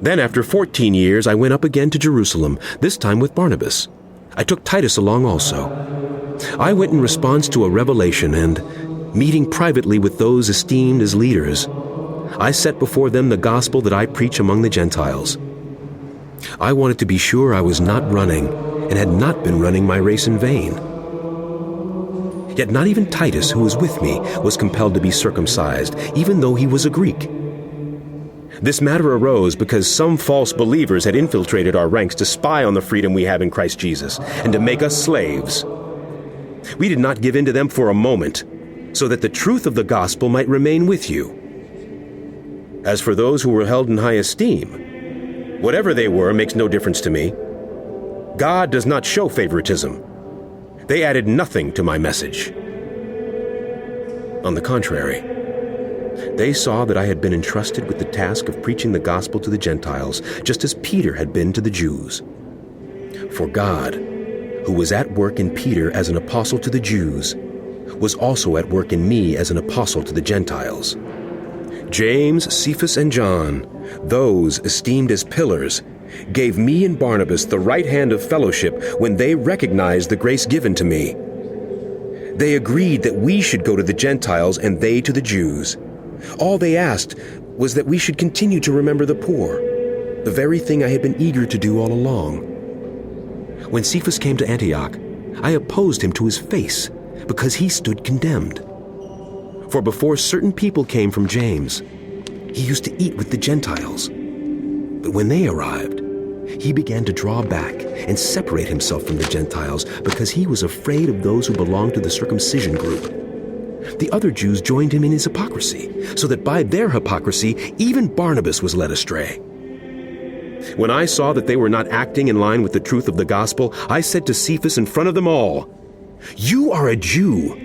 Then after 14 years, I went up again to Jerusalem, this time with Barnabas. I took Titus along also. I went in response to a revelation and, meeting privately with those esteemed as leaders, I set before them the gospel that I preach among the Gentiles. I wanted to be sure I was not running and had not been running my race in vain. Yet not even Titus, who was with me, was compelled to be circumcised, even though he was a Greek. This matter arose because some false believers had infiltrated our ranks to spy on the freedom we have in Christ Jesus and to make us slaves. We did not give in to them for a moment, so that the truth of the gospel might remain with you. As for those who were held in high esteem, whatever they were makes no difference to me. God does not show favoritism. They added nothing to my message. On the contrary, they saw that I had been entrusted with the task of preaching the gospel to the Gentiles, just as Peter had been to the Jews. For God, who was at work in Peter as an apostle to the Jews, was also at work in me as an apostle to the Gentiles. James, Cephas, and John, those esteemed as pillars, gave me and Barnabas the right hand of fellowship when they recognized the grace given to me. They agreed that we should go to the Gentiles and they to the Jews. All they asked was that we should continue to remember the poor, the very thing I had been eager to do all along. When Cephas came to Antioch, I opposed him to his face because he stood condemned. For before certain people came from James, he used to eat with the Gentiles. But when they arrived, he began to draw back and separate himself from the Gentiles because he was afraid of those who belonged to the circumcision group. The other Jews joined him in his hypocrisy, so that by their hypocrisy even Barnabas was led astray. When I saw that they were not acting in line with the truth of the gospel, I said to Cephas in front of them all, "You are a Jew,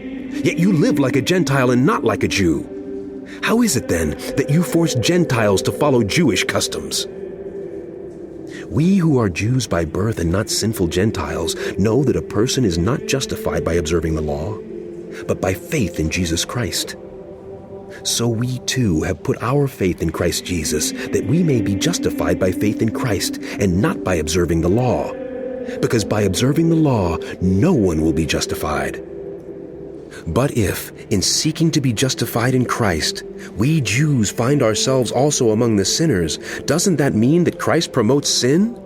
yet you live like a Gentile and not like a Jew. How is it then that you force Gentiles to follow Jewish customs? We who are Jews by birth and not sinful Gentiles know that a person is not justified by observing the law, but by faith in Jesus Christ. So we too have put our faith in Christ Jesus, that we may be justified by faith in Christ and not by observing the law. Because by observing the law, no one will be justified. But if, in seeking to be justified in Christ, we Jews find ourselves also among the sinners, doesn't that mean that Christ promotes sin?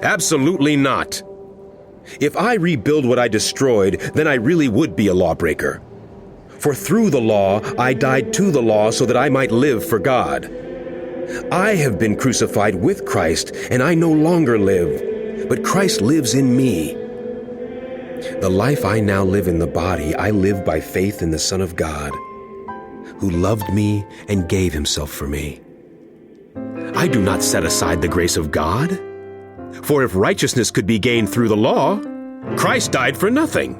Absolutely not. If I rebuild what I destroyed, then I really would be a lawbreaker. For through the law, I died to the law so that I might live for God. I have been crucified with Christ, and I no longer live, but Christ lives in me. The life I now live in the body, I live by faith in the Son of God, who loved me and gave himself for me. I do not set aside the grace of God. For if righteousness could be gained through the law, Christ died for nothing.